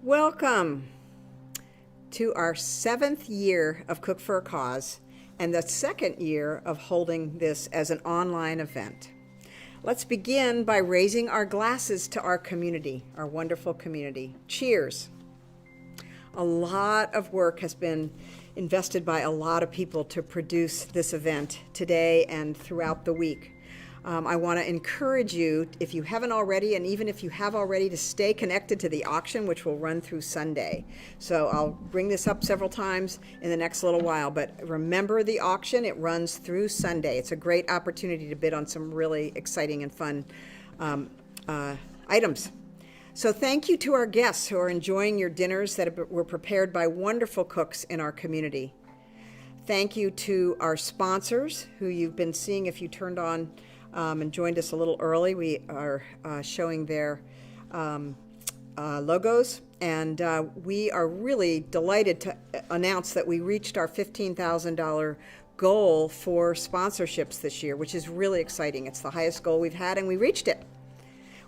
Welcome to our 7th year of Cook for a Cause and the 2nd year of holding this as an online event. Let's begin by raising our glasses to our community, our wonderful community. Cheers. A lot of work has been invested by a lot of people to produce this event today and throughout the week. I want to encourage you, if you haven't already, and even if you have already, to stay connected to the auction, which will run through Sunday. So I'll bring this up several times in the next little while, but remember the auction, it runs through Sunday. It's a great opportunity to bid on some really exciting and fun items. So thank you to our guests who are enjoying your dinners that were prepared by wonderful cooks in our community. Thank you to our sponsors who you've been seeing if you turned on and joined us a little early. We are showing their logos, and we are really delighted to announce that we reached our $15,000 goal for sponsorships this year, which is really exciting. It's the highest goal we've had, and we reached it.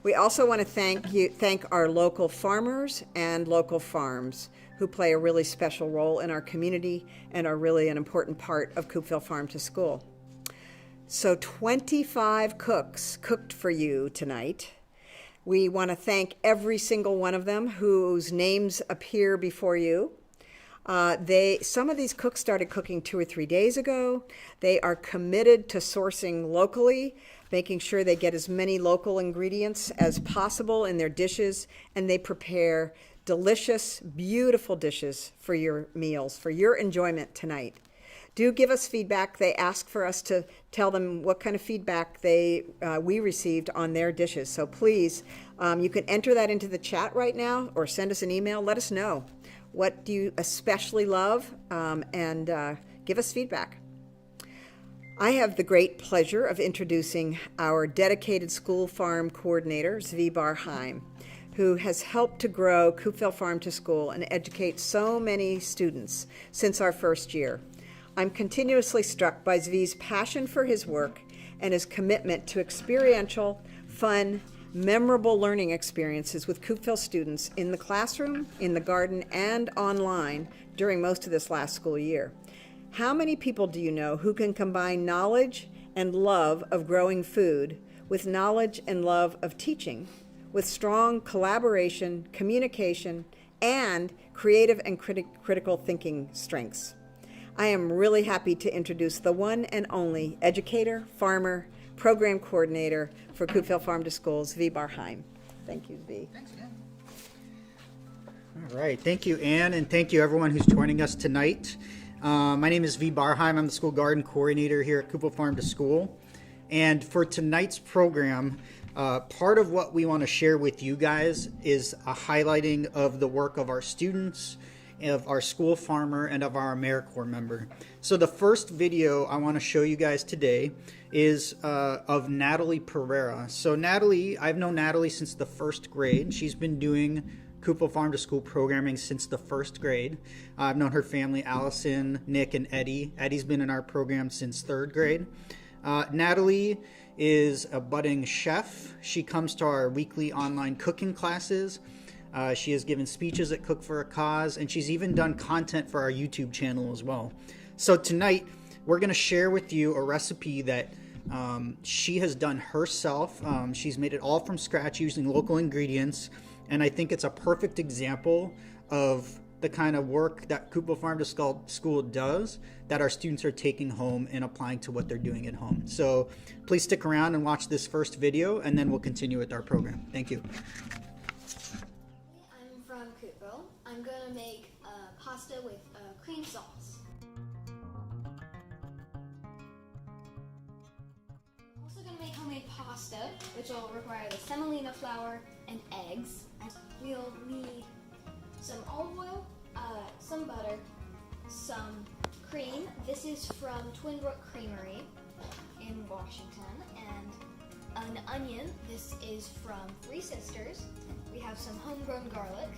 We also want to thank our local farmers and local farms who play a really special role in our community and are really an important part of Coupeville Farm to School. So 25 cooks cooked for you tonight. We want to thank every single one of them whose names appear before you. Some of these cooks started cooking 2 or 3 days ago. They are committed to sourcing locally, making sure they get as many local ingredients as possible in their dishes, and they prepare delicious, beautiful dishes for your meals, for your enjoyment tonight. Do give us feedback. They ask for us to tell them what kind of feedback we received on their dishes. So please, you can enter that into the chat right now or send us an email. Let us know. What do you especially love? And give us feedback. I have the great pleasure of introducing our dedicated school farm coordinator, Zvi Barheim, who has helped to grow Coupeville Farm to School and educate so many students since our first year. I'm continuously struck by Zvi's passion for his work and his commitment to experiential, fun, memorable learning experiences with Coopville students in the classroom, in the garden, and online during most of this last school year. How many people do you know who can combine knowledge and love of growing food with knowledge and love of teaching, with strong collaboration, communication, and creative and critical thinking strengths? I am really happy to introduce the one and only educator, farmer, program coordinator for Coopville Farm to Schools, V. Barheim. Thank you, V. Thanks, Ann. All right, thank you, Ann, and thank you everyone who's joining us tonight. My name is V. Barheim. I'm the school garden coordinator here at Coopville Farm to School. And for tonight's program, part of what we want to share with you guys is a highlighting of the work of our students, of our school farmer, and of our AmeriCorps member. So the first video I want to show you guys today is of Natalie Pereira. So Natalie, I've known Natalie since the first grade. She's been doing Coopville Farm to School programming since the first grade. I've known her family, Allison, Nick, and Eddie. Eddie's been in our program since third grade. Natalie is a budding chef. She comes to our weekly online cooking classes. She has given speeches at Cook for a Cause, and she's even done content for our YouTube channel as well. So tonight, we're going to share with you a recipe that she has done herself. She's made it all from scratch using local ingredients, and I think it's a perfect example of the kind of work that Coopville Farm to School does that our students are taking home and applying to what they're doing at home. So please stick around and watch this first video, and then we'll continue with our program. Thank you. I'm from Coopville. I'm going to make pasta with cream sauce. I'm also going to make homemade pasta, which will require the semolina flour and eggs. We'll need some olive oil, some butter, some cream. This is from Twin Brook Creamery in Washington. And an onion. This is from Three Sisters. We have some homegrown garlic.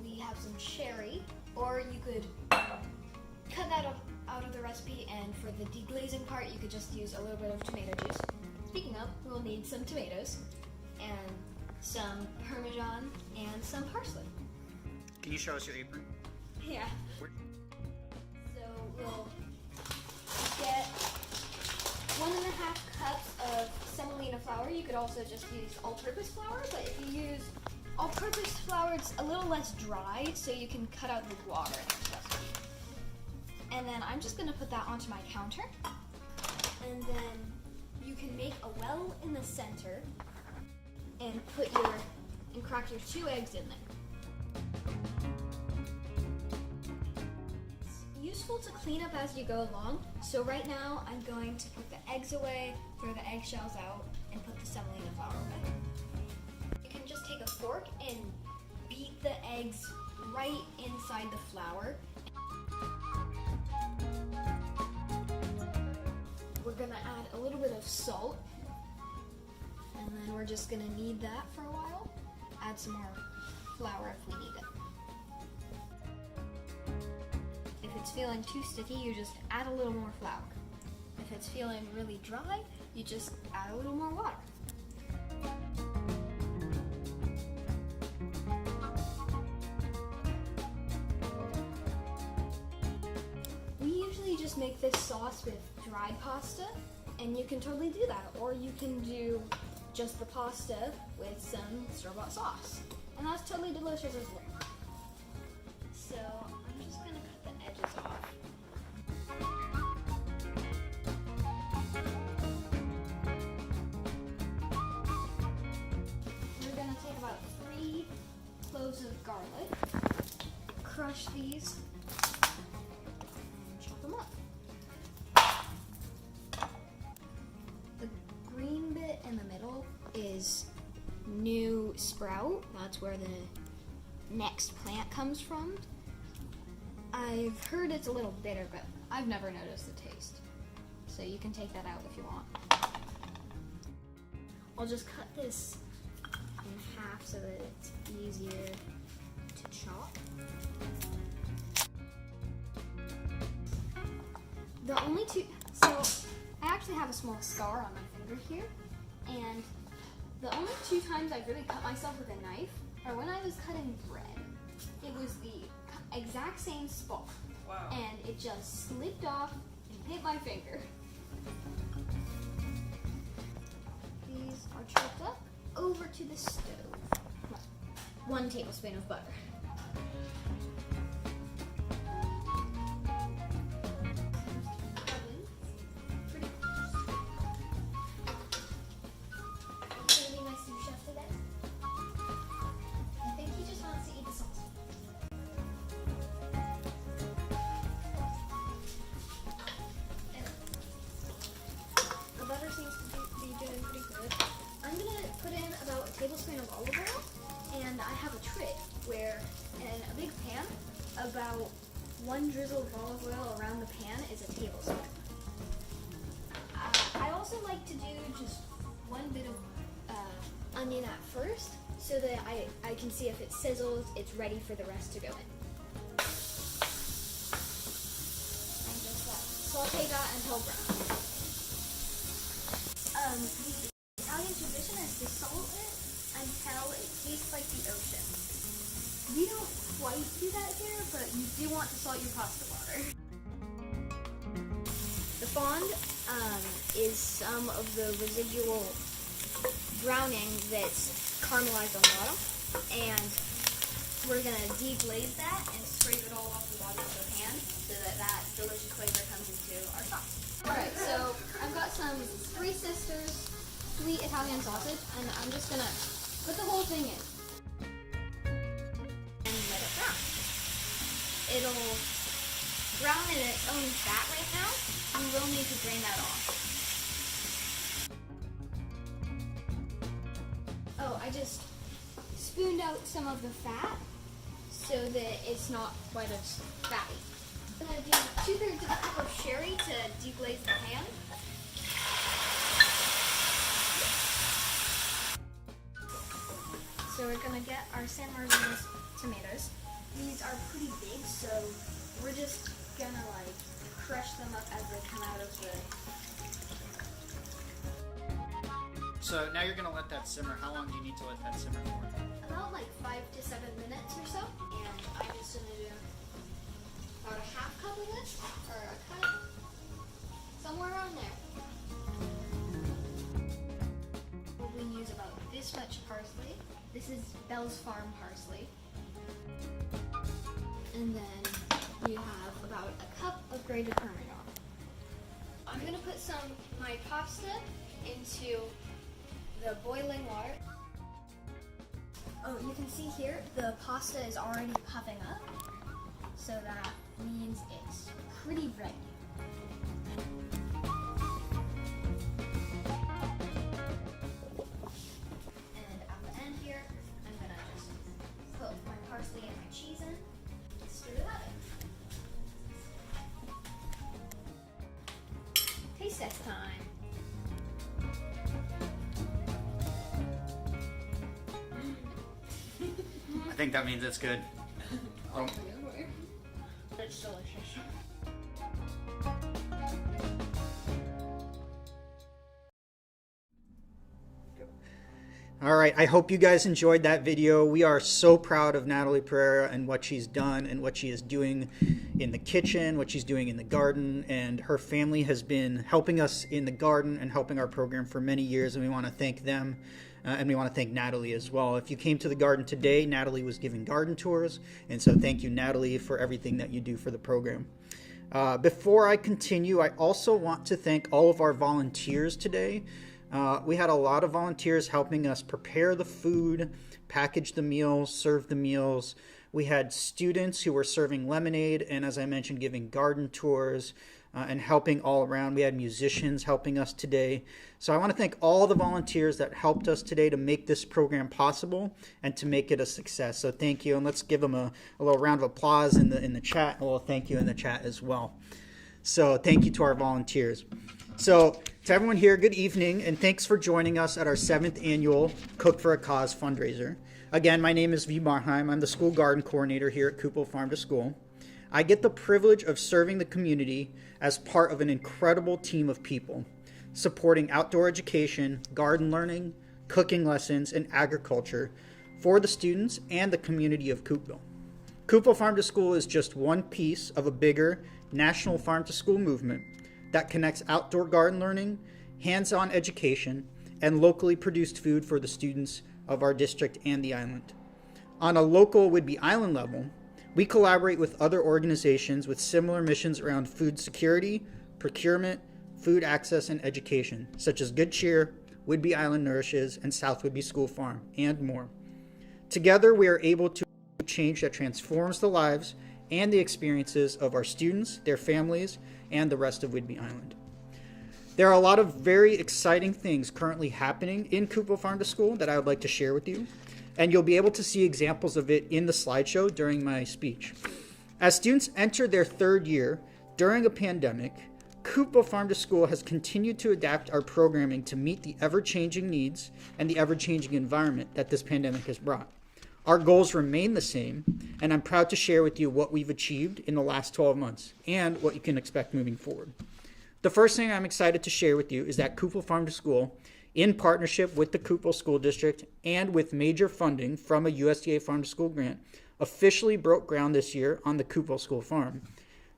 We have some cherry, or you could cut that out of the recipe, and for the deglazing part, you could just use a little bit of tomato juice. Speaking of, we'll need some tomatoes, and some Parmesan, and some parsley. Can you show us your apron? Yeah. So we'll get 1.5 cups of semolina flour. You could also just use all-purpose flour, but if you use all-purpose flour, it's a little less dry, so you can cut out the water in this recipe. And then I'm just going to put that onto my counter. And then you can make a well in the center and crack your 2 eggs in there. It's useful to clean up as you go along. So right now I'm going to put the eggs away, throw the eggshells out, and put the semolina flour away. You can just take a fork and beat the eggs right inside the flour. We're gonna add a little bit of salt, and then we're just gonna knead that for a while. Add some more flour if we need it. If it's feeling too sticky, you just add a little more flour. If it's feeling really dry, you just add a little more water. We usually just make this sauce with dried pasta, and you can totally do that, or you can do just the pasta with some store-bought sauce, and that's totally delicious as well. So I'm just gonna cut the edges off. We're gonna take about 3 cloves of garlic, crush these, and chop them up. The green bit in the middle is new sprout. That's where the next plant comes from. I've heard it's a little bitter, but I've never noticed the taste. So you can take that out if you want. I'll just cut this in half so that it's easier to chop. The only two, so I actually have a small scar on my finger here, and The only 2 times I've really cut myself with a knife are when I was cutting bread. It was the exact same spot. Wow. And it just slipped off and hit my finger. These are chopped up over to the stove. 1 tablespoon of butter. Tablespoon of olive oil, and I have a trick where in a big pan, about 1 drizzle of olive oil around the pan is a tablespoon. I also like to do just 1 bit of onion at first, so that I can see if it sizzles, it's ready for the rest to go in. And just saute that until brown. The Italian tradition is to salt it until it tastes like the ocean. We don't quite do that here, but you do want to salt your pasta water. The fond is some of the residual browning that's caramelized on the bottom, and we're going to deglaze that and scrape it all off the bottom of the pan so that delicious flavor comes into our sauce. Alright, so I've got some Three Sisters sweet Italian sausage, and I'm just going to put the whole thing in and let it brown. It'll brown in its own fat right now. We will need to drain that off. Oh, I just spooned out some of the fat so that it's not quite as fatty. I'm going to do 2/3 of a cup of sherry to deglaze the pan. So we're gonna get our San Marzano's tomatoes. These are pretty big, so we're just gonna crush them up as they come out of the... So now you're going to let that simmer. How long do you need to let that simmer for? About 5 to 7 minutes or so. And I'm just gonna do about a half cup of this, or a cup, somewhere around there. We use about this much parsley. This is Bell's Farm parsley. And then we have about a cup of grated Parmesan. I'm gonna put my pasta into the boiling water. Oh, you can see here, the pasta is already puffing up. So that means it's pretty ready. Parsley and my cheese in. Stir that in. Taste test time. I think that means it's good. It's delicious. All right, I hope you guys enjoyed that video. We are so proud of Natalie Pereira and what she's done and what she is doing in the kitchen, what she's doing in the garden, and her family has been helping us in the garden and helping our program for many years, and we want to thank them, and we want to thank Natalie as well. If you came to the garden today, Natalie was giving garden tours, and so thank you, Natalie, for everything that you do for the program. Before I continue, I also want to thank all of our volunteers today. We had a lot of volunteers helping us prepare the food, package the meals, serve the meals. We had students who were serving lemonade and, as I mentioned, giving garden tours and helping all around. We had musicians helping us today. So I want to thank all the volunteers that helped us today to make this program possible and to make it a success. So thank you, and let's give them a little round of applause in the chat, a little thank you in the chat as well. So thank you to our volunteers. So to everyone here, good evening, and thanks for joining us at our 7th annual Cook for a Cause fundraiser. Again, my name is V. Barheim. I'm the school garden coordinator here at Kupel Farm to School. I get the privilege of serving the community as part of an incredible team of people, supporting outdoor education, garden learning, cooking lessons, and agriculture for the students and the community of Coopville. Coopville Farm to School is just one piece of a bigger national farm to school movement that connects outdoor garden learning, hands-on education, and locally produced food for the students of our district and the island. On a local Whidbey Island level, we collaborate with other organizations with similar missions around food security, procurement, food access, and education, such as Good Cheer, Whidbey Island Nourishes, and South Whidbey School Farm, and more. Together, we are able to change that transforms the lives and the experiences of our students, their families, and the rest of Whidbey Island. There are a lot of very exciting things currently happening in Coopville Farm to School that I would like to share with you, and you'll be able to see examples of it in the slideshow during my speech. As students enter their third year during a pandemic, Coopville Farm to School has continued to adapt our programming to meet the ever-changing needs and the ever-changing environment that this pandemic has brought. Our goals remain the same, and I'm proud to share with you what we've achieved in the last 12 months and what you can expect moving forward. The first thing I'm excited to share with you is that Coopville Farm to School, in partnership with the Coopville School District and with major funding from a USDA Farm to School grant, officially broke ground this year on the Coopville School Farm.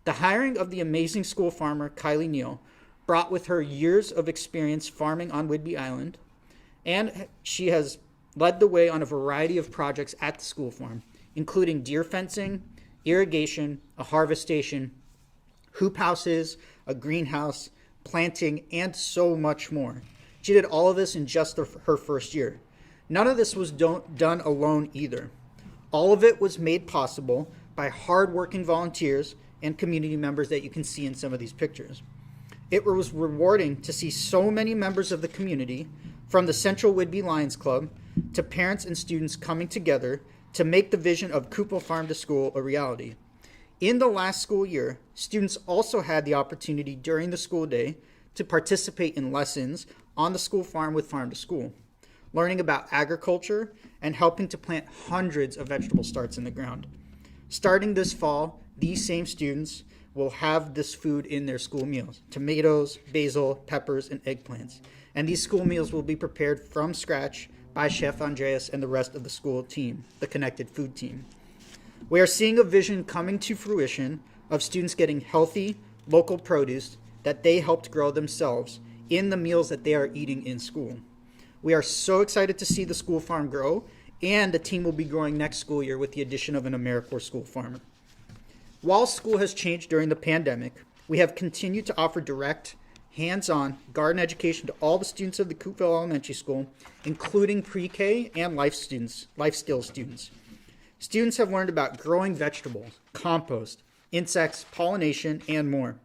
The hiring of the amazing school farmer Kylie Neal brought with her years of experience farming on Whidbey Island, and she has led the way on a variety of projects at the school farm, including deer fencing, irrigation, a harvest station, hoop houses, a greenhouse, planting, and so much more. She did all of this in just her first year. None of this was done alone either. All of it was made possible by hardworking volunteers and community members that you can see in some of these pictures. It was rewarding to see so many members of the community, from the Central Whidbey Lions Club to parents and students, coming together to make the vision of Coopville Farm to School a reality. In the last school year, students also had the opportunity during the school day to participate in lessons on the school farm with Farm to School, learning about agriculture and helping to plant hundreds of vegetable starts in the ground. Starting this fall, these same students will have this food in their school meals: tomatoes, basil, peppers, and eggplants. And these school meals will be prepared from scratch by Chef Andreas and the rest of the school team, the Connected Food team. We are seeing a vision coming to fruition of students getting healthy, local produce that they helped grow themselves in the meals that they are eating in school. We are so excited to see the school farm grow, and the team will be growing next school year with the addition of an AmeriCorps school farmer. While school has changed during the pandemic, we have continued to offer direct, hands-on garden education to all the students of the Coopville Elementary School, including pre-K and life skills students. Students have learned about growing vegetables, compost, insects, pollination, and more.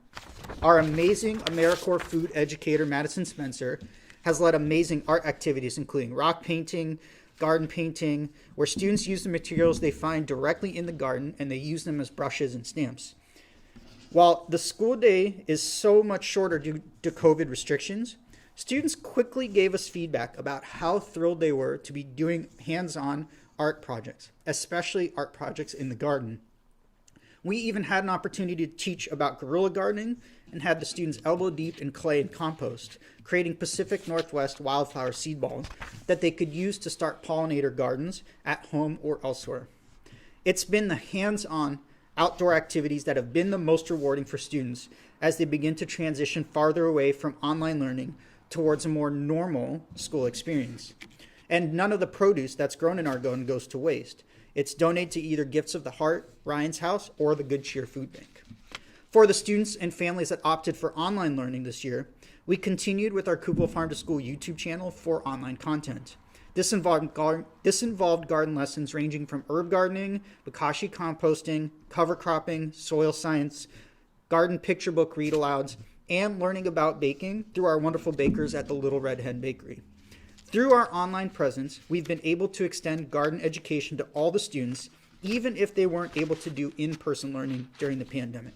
Our amazing AmeriCorps food educator, Madison Spencer, has led amazing art activities, including rock painting, garden painting, where students use the materials they find directly in the garden and they use them as brushes and stamps. While the school day is so much shorter due to COVID restrictions, students quickly gave us feedback about how thrilled they were to be doing hands-on art projects, especially art projects in the garden. We even had an opportunity to teach about guerrilla gardening and had the students elbow deep in clay and compost, creating Pacific Northwest wildflower seed balls that they could use to start pollinator gardens at home or elsewhere. It's been the hands-on outdoor activities that have been the most rewarding for students as they begin to transition farther away from online learning towards a more normal school experience. And none of the produce that's grown in our garden goes to waste. It's donated to either Gifts of the Heart, Ryan's House, or the Good Cheer Food Bank. For the students and families that opted for online learning this year, we continued with our Coopville Farm to School YouTube channel for online content. This involved garden lessons ranging from herb gardening, bokashi composting, cover cropping, soil science, garden picture book read-alouds, and learning about baking through our wonderful bakers at the Little Red Hen Bakery. Through our online presence, we've been able to extend garden education to all the students, even if they weren't able to do in-person learning during the pandemic.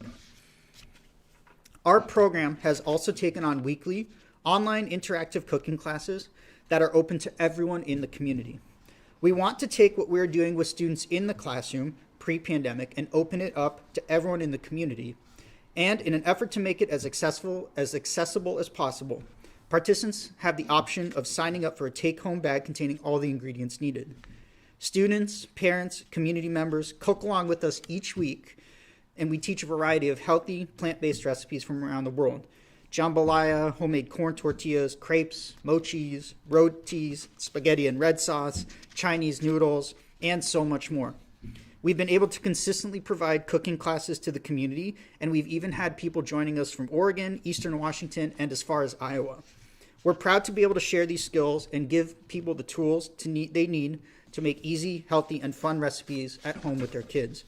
Our program has also taken on weekly online interactive cooking classes that are open to everyone in the community. We want to take what we're doing with students in the classroom pre-pandemic and open it up to everyone in the community. And in an effort to make it as accessible as possible, Participants have the option of signing up for a take-home bag containing all the ingredients needed. Students, parents, community members cook along with us each week, and we teach a variety of healthy, plant-based recipes from around the world. Jambalaya, homemade corn tortillas, crepes, mochis, rotis, spaghetti and red sauce, Chinese noodles, and so much more. We've been able to consistently provide cooking classes to the community, and we've even had people joining us from Oregon, Eastern Washington, and as far as Iowa. We're proud to be able to share these skills and give people the tools they need to make easy, healthy, and fun recipes at home with their kids.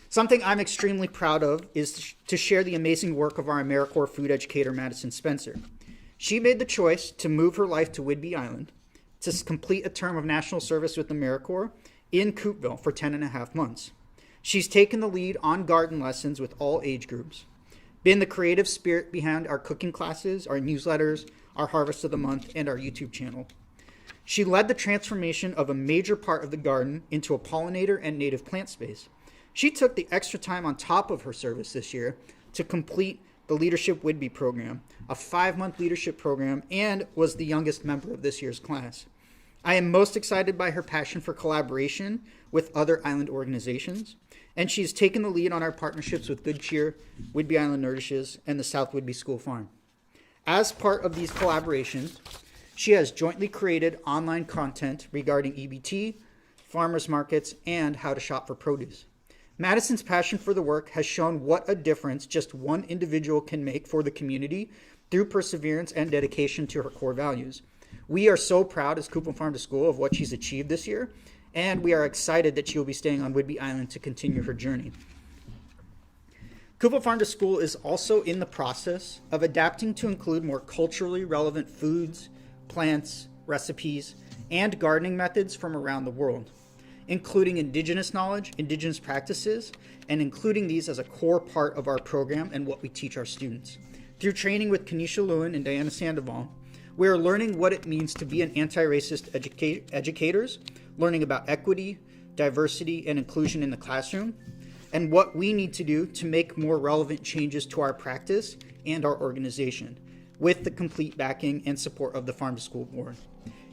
Something I'm extremely proud of is to share the amazing work of our AmeriCorps food educator, Madison Spencer. She made the choice to move her life to Whidbey Island to complete a term of national service with AmeriCorps in Coopeville for 10 and a half months. She's taken the lead on garden lessons with all age groups, been the creative spirit behind our cooking classes, our newsletters, our Harvest of the Month, and our YouTube channel. She led the transformation of a major part of the garden into a pollinator and native plant space. She took the extra time on top of her service this year to complete the Leadership Whidbey program, a 5-month leadership program, and was the youngest member of this year's class. I am most excited by her passion for collaboration with other island organizations, and she's taken the lead on our partnerships with Good Cheer, Whidbey Island Nourishes, and the South Whidbey School Farm. As part of these collaborations, she has jointly created online content regarding EBT, farmers markets, and how to shop for produce. Madison's passion for the work has shown what a difference just one individual can make for the community through perseverance and dedication to her core values. We are so proud as Coopville Farm to School of what she's achieved this year, and we are excited that she will be staying on Whidbey Island to continue her journey. Coopville Farm to School is also in the process of adapting to include more culturally relevant foods, plants, recipes, and gardening methods from around the world, including indigenous knowledge, indigenous practices, and including these as a core part of our program and what we teach our students. Through training with Kenesha Lewin and Diana Sandoval, we are learning what it means to be an anti-racist educators, learning about equity, diversity, and inclusion in the classroom, and what we need to do to make more relevant changes to our practice and our organization, with the complete backing and support of the Farm to School Board.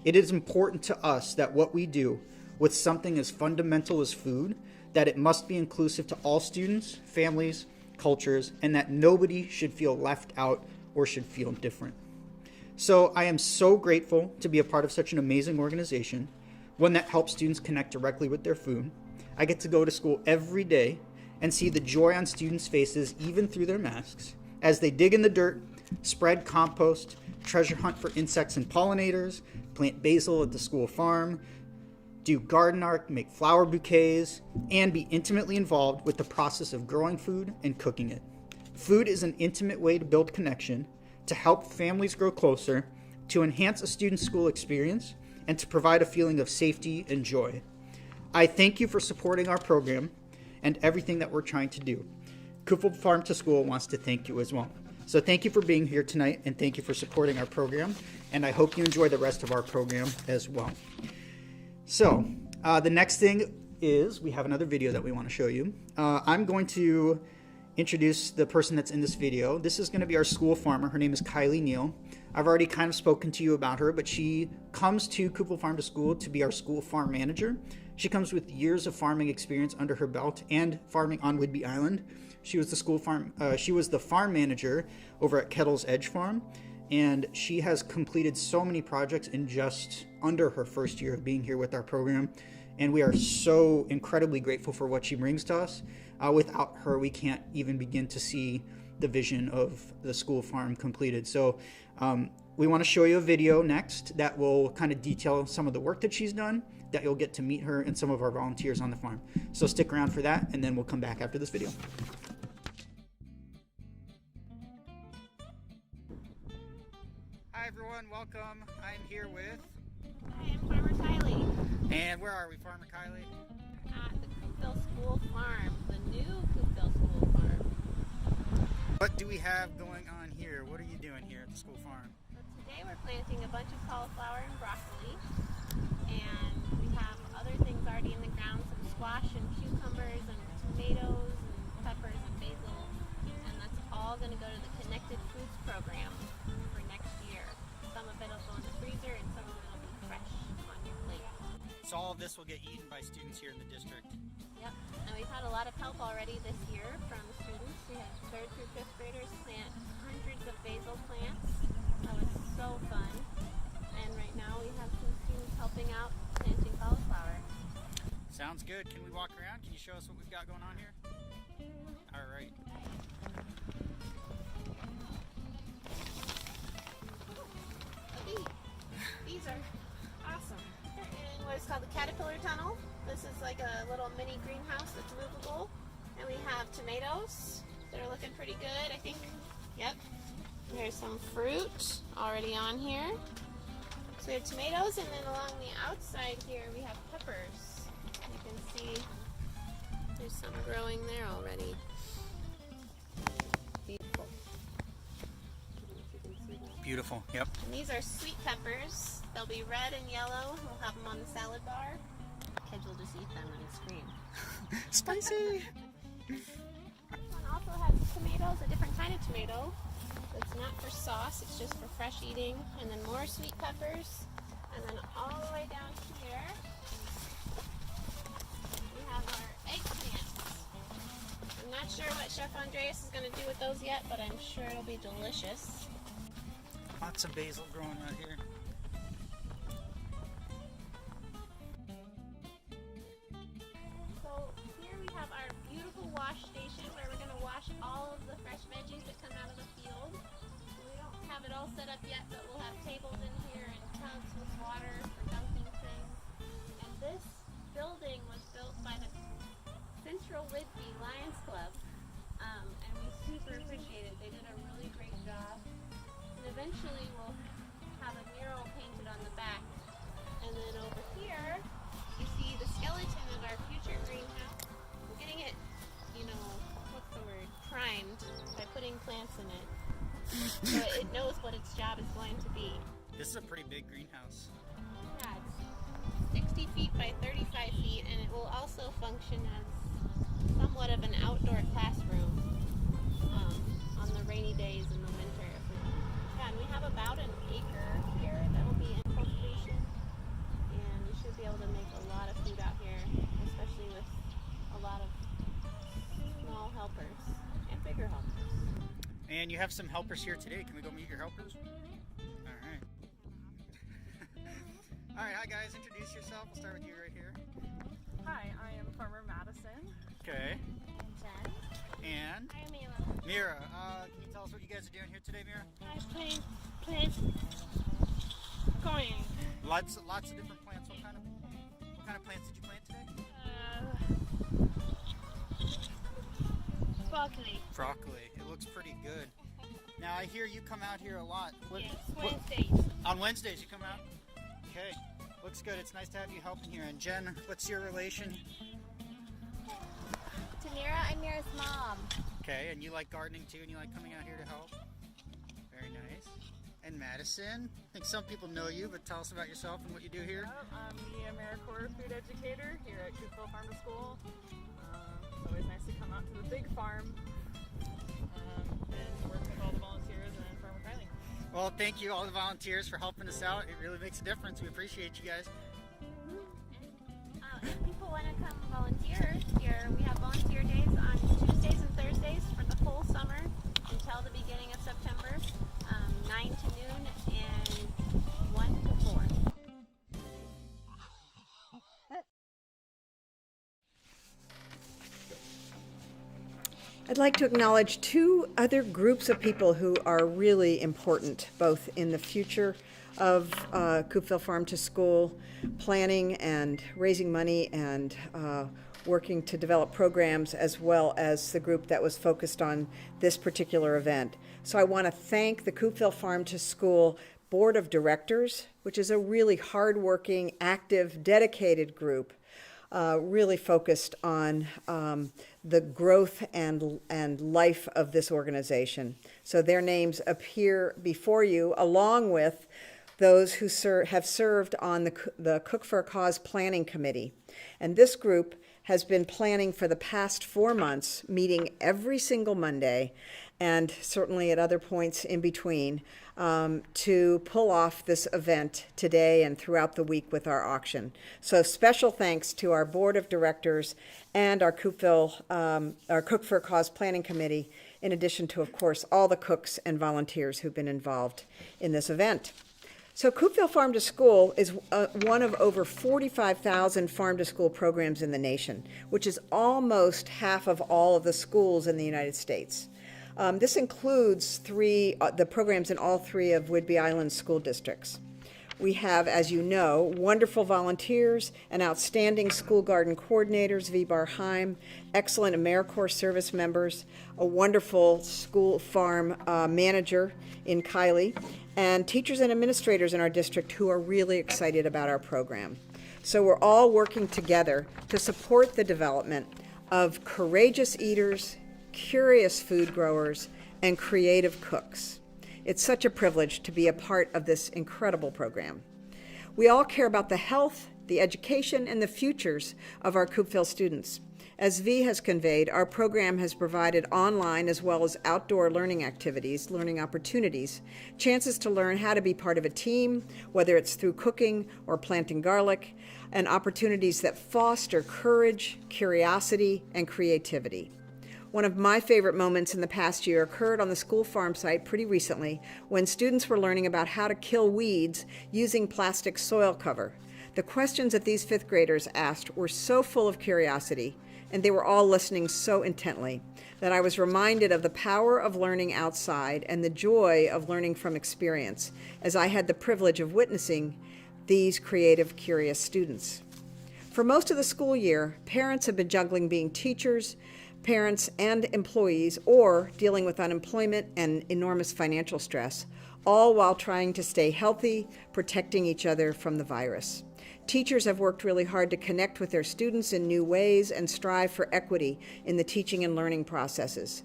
It is important to us that what we do with something as fundamental as food, that it must be inclusive to all students, families, cultures, and that nobody should feel left out or should feel different. So I am so grateful to be a part of such an amazing organization, one that helps students connect directly with their food. I get to go to school every day and see the joy on students' faces, even through their masks, as they dig in the dirt, spread compost, treasure hunt for insects and pollinators, plant basil at the school farm, do garden art, make flower bouquets, and be intimately involved with the process of growing food and cooking it. Food is an intimate way to build connection, to help families grow closer, to enhance a student's school experience, and to provide a feeling of safety and joy. I thank you for supporting our program and everything that we're trying to do. Coopville Farm to School wants to thank you as well. So thank you for being here tonight, and thank you for supporting our program, and I hope you enjoy the rest of our program as well. So the next thing is we have another video that we want to show you. I'm going to introduce the person that's in this video. This is going to be our school farmer. Her name is Kylie Neal. I've already kind of spoken to you about her, but she comes to Coopville Farm to School to be our school farm manager. She comes with years of farming experience under her belt and farming on Whidbey Island. She was the farm manager over at Kettle's Edge Farm, and she has completed so many projects in just under her first year of being here with our program, and we are so incredibly grateful for what she brings to us. Without her, we can't even begin to see the vision of the school farm completed. So we want to show you a video next that will kind of detail some of the work that she's done, that you'll get to meet her and some of our volunteers on the farm. So stick around for that, and then we'll come back after this video. Hi everyone, welcome. I'm here with... Hi, I'm Farmer Kylie. And where are we, Farmer Kylie? At the Coopville School Farm, the new Coopville School Farm. What do we have going on here? What are you doing here at the school farm? So today we're planting a bunch of cauliflower and broccoli, and we have other things already in the ground, some squash and cucumbers and tomatoes and peppers and basil, and that's all going to go to the Connected Foods program for next year. all of this will get eaten by students here in the district. Yep, and we've had a lot of help already this year from students. We had 3rd through 5th graders plant hundreds of basil plants. That was so fun. And right now we have some students helping out planting cauliflower. Sounds good. Can we walk around? Can you show us what we've got going on here? All right. These are awesome. They're in what is called the caterpillar tunnel. This is like a little mini greenhouse that's movable. And we have tomatoes that are looking pretty good, I think. Yep. There's some fruit already on here. So we have tomatoes, and then along the outside here we have peppers. You can see there's some growing there already. Beautiful. I don't know if you can see that. Beautiful. Yep. And these are sweet peppers. They'll be red and yellow. We'll have them on the salad bar. Kids will just eat them and scream. Spicy. This one also has tomatoes, a different kind of tomato. It's not for sauce, it's just for fresh eating. And then more sweet peppers. And then all the way down here, we have our eggplants. I'm not sure what Chef Andreas is going to do with those yet, but I'm sure it'll be delicious. Lots of basil growing right here. So here we have our beautiful wash station where we're going to wash all of the fresh veggies that come out of the field. We don't have it all set up yet, but we'll have tables in here and tubs with water for dunking things. And this building was built by the Central Whitby Lions Club, and we super appreciate it. They did a really great job. And eventually we'll have a mural painted on the back. And then over here, you see the skeleton of our future greenhouse. We're getting it, what's the word, primed by putting plants in it. So it knows what its job is going to be. This is a pretty big greenhouse. Yeah, it's 60 feet by 35 feet, and it will also function as somewhat of an outdoor classroom on the rainy days in the winter. Yeah, and we have about an acre here that will be in cultivation, and we should be able to make a lot of food out here, especially with a lot of small helpers and bigger helpers. And you have some helpers here today. Can we go meet your helpers? All right. All right, hi guys. Introduce yourself. We'll start with you right here. Hi, I am Farmer Madison. Okay. And Jen. And Hi, Mila. Mira. Can you tell us what you guys are doing here today, Mira? I'm playing plants going. Lots of different plants. What kind of plants did you plant today? Broccoli. Broccoli. It looks pretty good. Now I hear you come out here a lot. Yes, Wednesdays. On Wednesdays you come out? Okay. Looks good. It's nice to have you helping here. And Jen, what's your relation? To Mira, I'm Mira's mom. Okay, and you like gardening too, and you like coming out here to help? Very nice. And Madison, I think some people know you, but tell us about yourself and what you do here. I'm the AmeriCorps food educator here at Coopville Farm to School. It's always nice to come out to the big farm and work with all the volunteers and Farmer Kylie. Well, thank you all the volunteers for helping us out. It really makes a difference. We appreciate you guys. If people want to come volunteer here, we have volunteer days on Tuesdays and Thursdays for the whole summer until the beginning of September, 9 to noon and 1 to 4. I'd like to acknowledge two other groups of people who are really important, both in the future of Coopville Farm to School planning and raising money and working to develop programs, as well as the group that was focused on this particular event. So I want to thank the Coopville Farm to School Board of Directors, which is a really hardworking, active, dedicated group, really focused on the growth and life of this organization. So their names appear before you, along with those who have served on the Cook for a Cause Planning Committee. And this group has been planning for the past 4 months, meeting every single Monday, and certainly at other points in between, to pull off this event today and throughout the week with our auction. So special thanks to our board of directors and our Cook for a Cause Planning Committee, in addition to, of course, all the cooks and volunteers who've been involved in this event. So Coopville Farm to School is one of over 45,000 farm to school programs in the nation, which is almost half of all of the schools in the United States. This includes the programs in all 3 of Whidbey Island school districts. We have, as you know, wonderful volunteers and outstanding school garden coordinators, V. Barheim, excellent AmeriCorps service members, a wonderful school farm manager in Kylie, and teachers and administrators in our district who are really excited about our program. So we're all working together to support the development of courageous eaters, curious food growers, and creative cooks. It's such a privilege to be a part of this incredible program. We all care about the health, the education, and the futures of our Coopville students. As V has conveyed, our program has provided online as well as outdoor learning activities, learning opportunities, chances to learn how to be part of a team, whether it's through cooking or planting garlic, and opportunities that foster courage, curiosity, and creativity. One of my favorite moments in the past year occurred on the school farm site pretty recently when students were learning about how to kill weeds using plastic soil cover. The questions that these 5th graders asked were so full of curiosity, and they were all listening so intently, that I was reminded of the power of learning outside and the joy of learning from experience, as I had the privilege of witnessing these creative, curious students. For most of the school year, parents have been juggling being teachers, parents, and employees, or dealing with unemployment and enormous financial stress, all while trying to stay healthy, protecting each other from the virus. Teachers have worked really hard to connect with their students in new ways and strive for equity in the teaching and learning processes.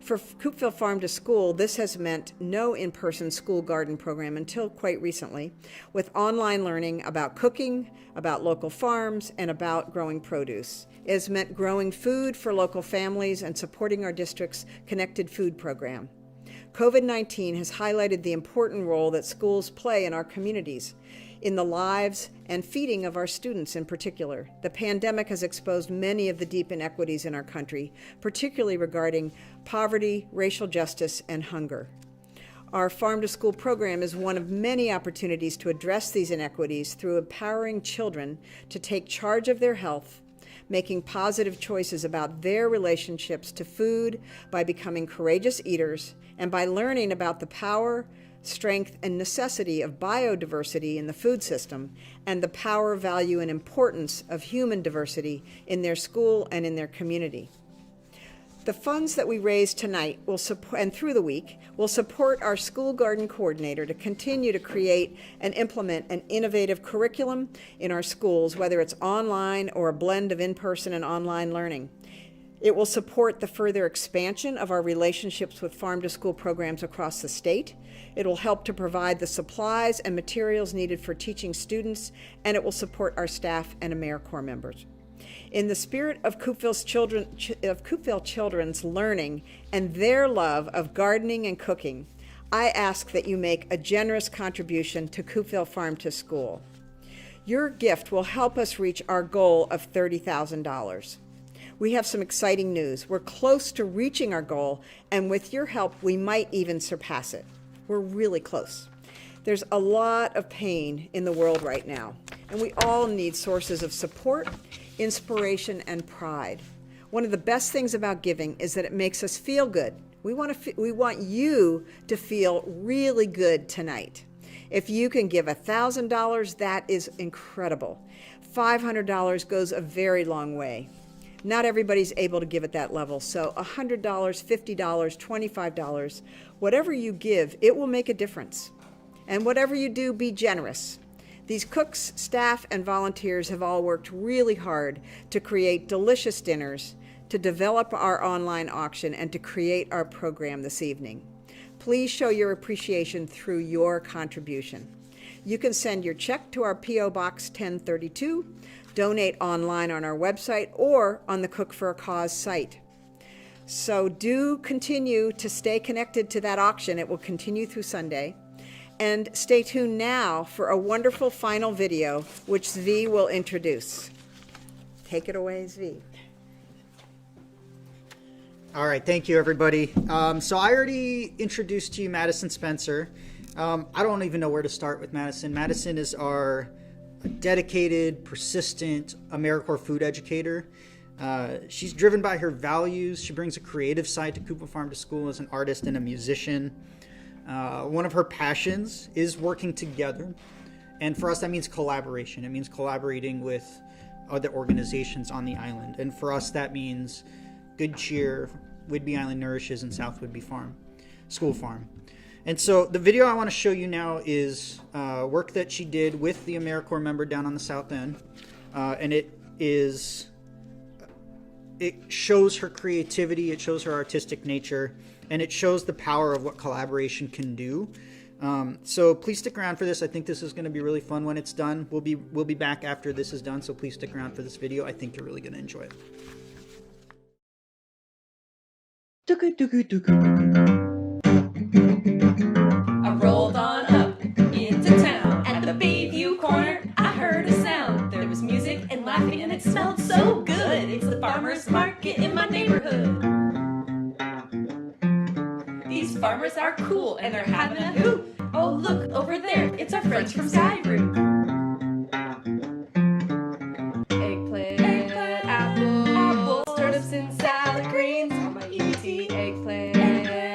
For Coopville Farm to School, this has meant no in-person school garden program until quite recently, with online learning about cooking, about local farms, and about growing produce. It has meant growing food for local families and supporting our district's Connected Food program. COVID-19 has highlighted the important role that schools play in our communities, in the lives and feeding of our students in particular. The pandemic has exposed many of the deep inequities in our country, particularly regarding poverty, racial justice, and hunger. Our Farm to School program is one of many opportunities to address these inequities through empowering children to take charge of their health, making positive choices about their relationships to food by becoming courageous eaters, and by learning about the power, strength, and necessity of biodiversity in the food system, and the power, value, and importance of human diversity in their school and in their community. The funds that we raise tonight will support, and through the week, will support our school garden coordinator to continue to create and implement an innovative curriculum in our schools, whether it's online or a blend of in-person and online learning. It will support the further expansion of our relationships with farm-to-school programs across the state. It will help to provide the supplies and materials needed for teaching students, and it will support our staff and AmeriCorps members. In the spirit of Coopville children's learning and their love of gardening and cooking, I ask that you make a generous contribution to Coopville Farm to School. Your gift will help us reach our goal of $30,000. We have some exciting news. We're close to reaching our goal, and with your help, we might even surpass it. We're really close. There's a lot of pain in the world right now, and we all need sources of support, inspiration, and pride. One of the best things about giving is that it makes us feel good. We want you to feel really good tonight. If you can give $1,000, that is incredible. $500 goes a very long way. Not everybody's able to give at that level, so $100, $50, $25, whatever you give, it will make a difference. And whatever you do, be generous. These cooks, staff, and volunteers have all worked really hard to create delicious dinners, to develop our online auction, and to create our program this evening. Please show your appreciation through your contribution. You can send your check to our P.O. Box 1032, donate online on our website, or on the Cook for a Cause site. So do continue to stay connected to that auction. It will continue through Sunday. And stay tuned now for a wonderful final video, which Zvi will introduce. Take it away, Zvi. All right, thank you, everybody. So I already introduced to you Madison Spencer. I don't even know where to start with Madison. Madison is our dedicated, persistent AmeriCorps food educator. She's driven by her values. She brings a creative side to Cooper Farm to School as an artist and a musician. One of her passions is working together. And for us, that means collaboration. It means collaborating with other organizations on the island. And for us, that means Good Cheer, Whidbey Island Nourishes, and South Whidbey School Farm. And so the video I want to show you now is work that she did with the AmeriCorps member down on the South End. And it shows her creativity, it shows her artistic nature, and it shows the power of what collaboration can do. So please stick around for this. I think this is going to be really fun when it's done. We'll be back after this is done, so please stick around for this video. I think you're really going to enjoy it. I rolled on up into town. At the Bayview corner, I heard a sound. There was music and laughing, and it smelled so good. It's the farmer's market in my neighborhood. These farmers are cool, and they're having a hoot. Oh, look over there, it's our friends from Skyroot. Eggplant, apples, turnips, and salad greens. On my EBT, eggplant,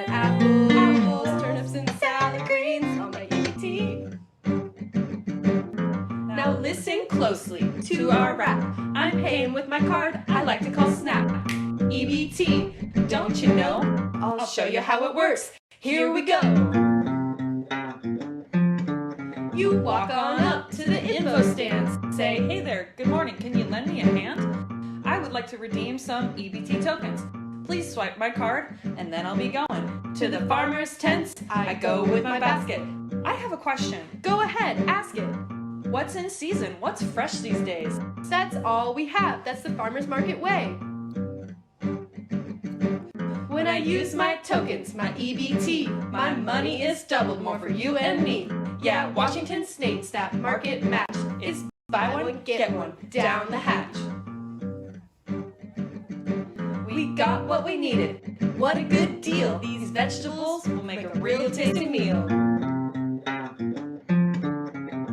apples, turnips, and salad greens. On my EBT. Now listen closely to our rap. I'm paying with my card I like to call Snap. EBT, don't you know? I'll show you how it works. Here we go. You walk on up to the info stands. Say, hey there, good morning, can you lend me a hand? I would like to redeem some EBT tokens. Please swipe my card, and then I'll be going. To the farmer's tents, I go with my basket. I have a question. Go ahead, ask it. What's in season? What's fresh these days? That's all we have. That's the farmer's market way. When I use my tokens, my EBT, my money is doubled more for you and me. Yeah, Washington State Staff Market Match is buy one, get one, down the hatch. We got what we needed. What a good deal. These vegetables will make a real tasty meal.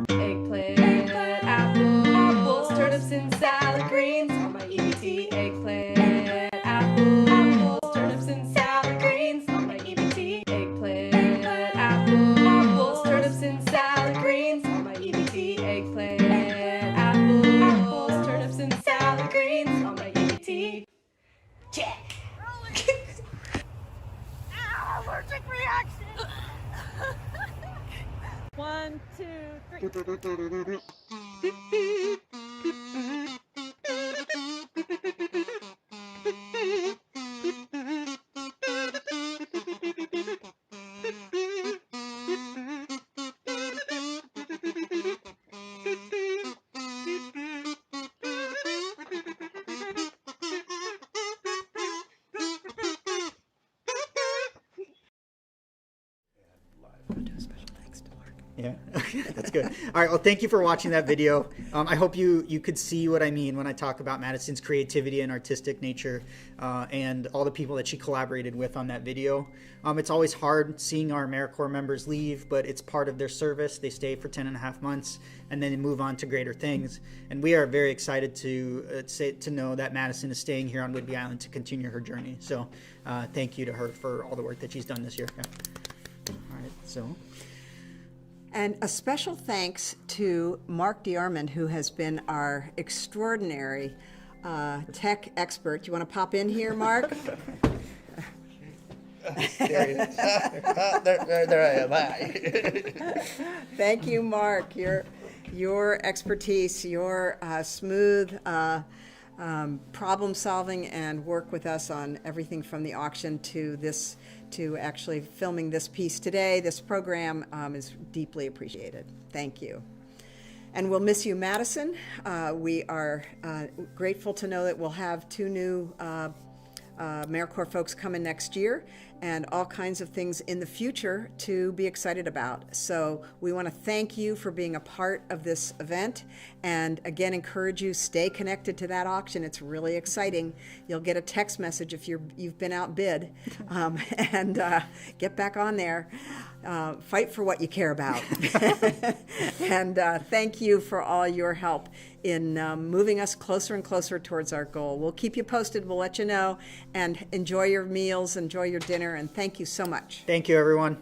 Eggplant, apples, turnips, and salad greens. On my EBT, eggplant, apples, turnips, and salad greens. On my EBT, eggplant, apples, turnips, and salad greens. On my EBT, eggplant, apples, turnips, and salad greens. On my EBT. Check. Ow, allergic reaction! 1, 2, 3. Yeah, that's good. All right, well, thank you for watching that video. I hope you could see what I mean when I talk about Madison's creativity and artistic nature and all the people that she collaborated with on that video. It's always hard seeing our AmeriCorps members leave, but it's part of their service. They stay for 10.5 months and then move on to greater things. And we are very excited to know that Madison is staying here on Whidbey Island to continue her journey. So thank you to her for all the work that she's done this year. Yeah. All right, so... And a special thanks to Mark DeArmond, who has been our extraordinary tech expert. You want to pop in here, Mark? There I am. Hi. Thank you, Mark. Your expertise, your smooth problem solving and work with us on everything from the auction to this to actually filming this piece today. This program is deeply appreciated. Thank you. And we'll miss you, Madison. We are grateful to know that we'll have 2 new AmeriCorps folks coming next year, and all kinds of things in the future to be excited about. So we want to thank you for being a part of this event, and again encourage you, stay connected to that auction. It's really exciting. You'll get a text message if you've been outbid, and get back on there. Fight for what you care about. And thank you for all your help in moving us closer and closer towards our goal. We'll keep you posted. We'll let you know. And enjoy your meals, enjoy your dinner, and thank you so much. Thank you, everyone.